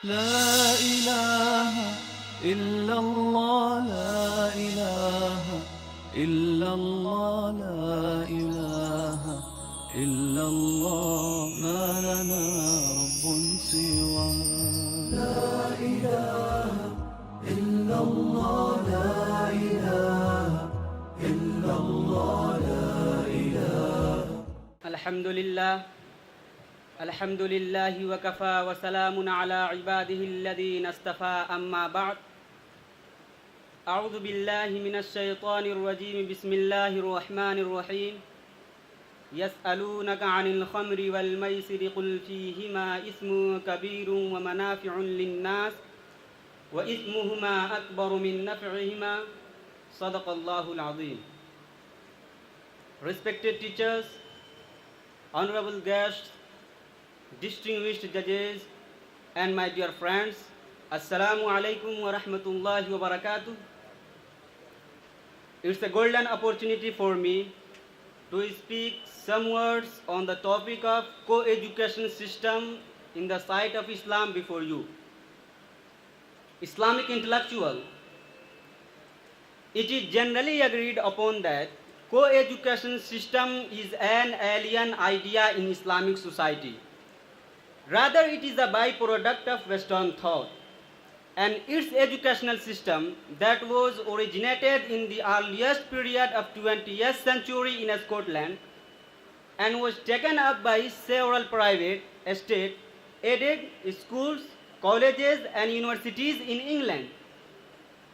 لا إله إلا الله لا إله إلا الله لا إله إلا الله ما لنا رب سوى لا إله إلا الله لا إله إلا الله لا إله الحمد لله وكفى وسلام على عباده الذين اصطفى أما بعد أعوذ بالله من الشيطان الرجيم بسم الله الرحمن الرحيم يسألونك عن الخمر والميسر قل فيهما إثم كبير ومنافع للناس وإثمهما أكبر من نفعهما صدق الله العظيم. Respected teachers, honorable guests, distinguished judges, and my dear friends, Assalamu alaikum wa rahmatullahi wa barakatuh. It's a golden opportunity for me to speak some words on the topic of co-education system in the sight of Islam before you. Islamic intellectual, it is generally agreed upon that co-education system is an alien idea in Islamic society. Rather, it is a byproduct of Western thought, and its educational system that was originated in the earliest period of 20th century in Scotland and was taken up by several private, state-aided schools, colleges and universities in England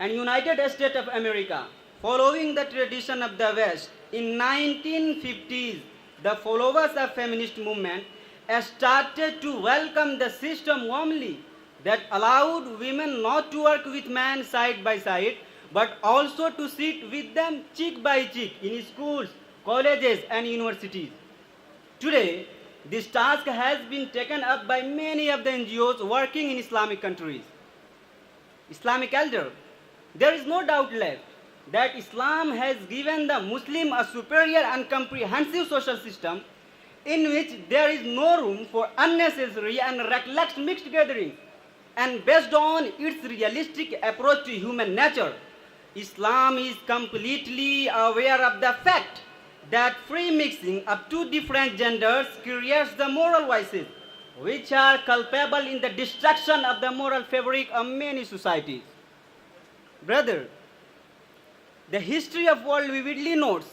and United States of America. Following the tradition of the West, in 1950s, the followers of feminist movement started to welcome the system warmly that allowed women not to work with men side by side, but also to sit with them cheek by cheek in schools, colleges and universities. Today, this task has been taken up by many of the NGOs working in Islamic countries. Islamic elder, there is no doubt left that Islam has given the Muslim a superior and comprehensive social system in which there is no room for unnecessary and reckless mixed gatherings, and based on its realistic approach to human nature, Islam is completely aware of the fact that free mixing of two different genders creates the moral vices which are culpable in the destruction of the moral fabric of many societies. Brother, the history of world vividly notes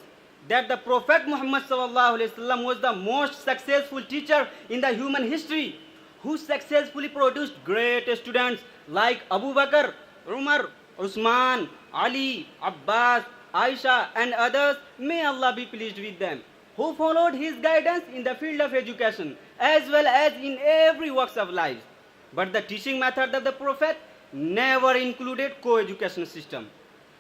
that the Prophet Muhammad ﷺ was the most successful teacher in the human history, who successfully produced great students like Abu Bakr, Umar, Usman, Ali, Abbas, Aisha and others, may Allah be pleased with them, who followed his guidance in the field of education as well as in every walks of life. But the teaching method of the Prophet never included co-education system.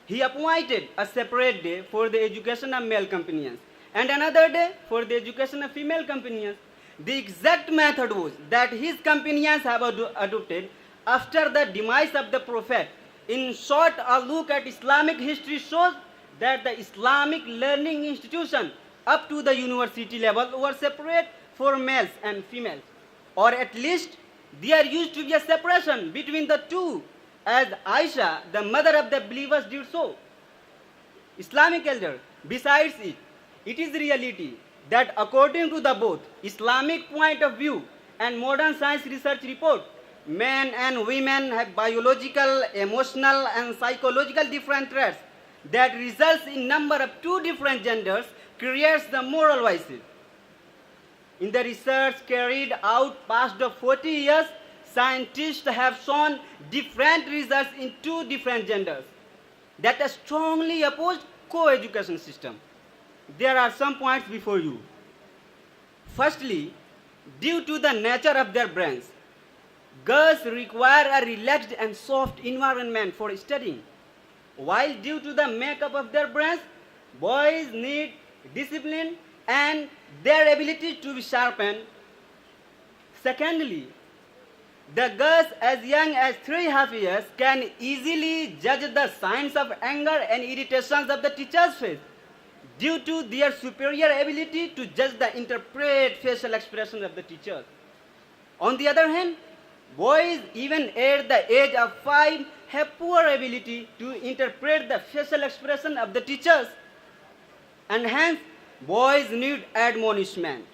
He appointed a separate day for the education of male companions and another day for the education of female companions. The exact method was that his companions have adopted after the demise of the Prophet. In short, a look at Islamic history shows that the Islamic learning institution up to the university level were separate for males and females, or at least there used to be a separation between the two, as Aisha, the mother of the believers, did so. Islamic elder, besides it, it is reality that according to the both Islamic point of view and modern science research report, men and women have biological, emotional and psychological different traits that results in number of two different genders creates the moral vices. In the research carried out past the 40 years, scientists have shown different results in two different genders that are strongly opposed co-education system. There are some points before you. Firstly, due to the nature of their brains, girls require a relaxed and soft environment for studying, while due to the makeup of their brains, boys need discipline and their ability to be sharpened. Secondly, the girls as young as 3.5 years can easily judge the signs of anger and irritations of the teacher's face due to their superior ability to judge the interpret facial expressions of the teacher. On the other hand, Boys, even at the age of 5, have poor ability to interpret the facial expression of the teachers, and hence boys need admonishment.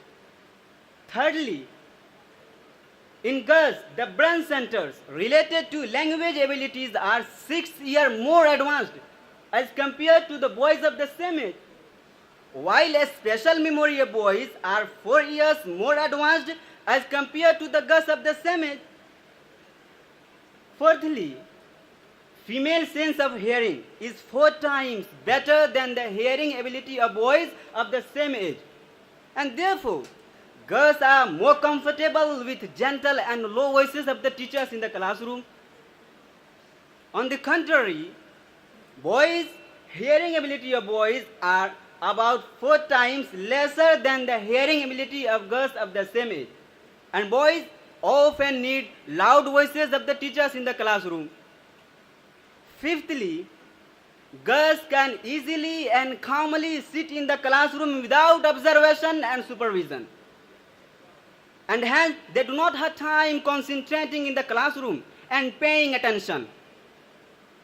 Thirdly, in girls, the brain centers related to language abilities are 6 years more advanced as compared to the boys of the same age, while a special memory of boys are 4 years more advanced as compared to the girls of the same age. Fourthly, female sense of hearing is 4 times better than the hearing ability of boys of the same age, and therefore girls are more comfortable with gentle and low voices of the teachers in the classroom. On the contrary, boys' hearing ability of boys are about 4 times lesser than the hearing ability of girls of the same age, and boys often need loud voices of the teachers in the classroom. Fifthly, girls can easily and calmly sit in the classroom without observation and supervision, and hence they do not have time concentrating in the classroom and paying attention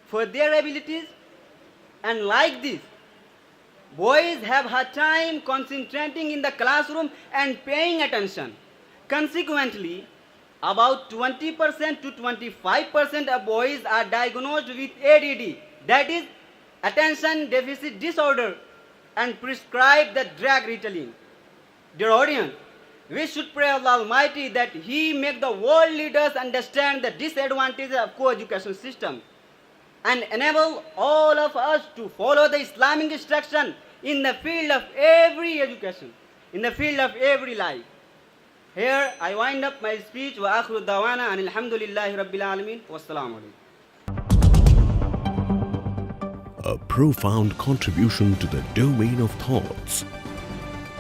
for their abilities. And like this, boys have hard time concentrating in the classroom and paying attention. Consequently, about 20% to 25% of boys are diagnosed with ADD, that is, attention deficit disorder, and prescribed the drug Ritalin. Dear audience, we should pray Allah Almighty that He make the world leaders understand the disadvantages of co-education system and enable all of us to follow the Islamic instruction in the field of every education, in the field of every life. Here I wind up my speech. Wa akhiru dawana and alhamdulillahi rabbil alamin. Wassalamu alaikum. A profound contribution to the domain of thoughts.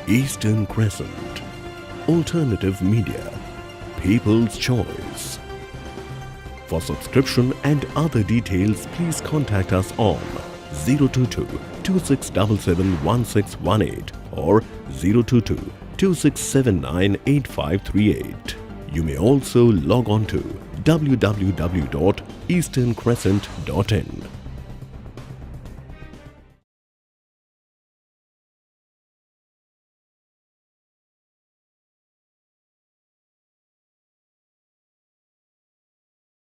Eastern Crescent. Alternative Media. People's Choice. For subscription and other details, please contact us on 022 2677 1618 or 022 2679 8538. You may also log on to www.easterncrescent.in.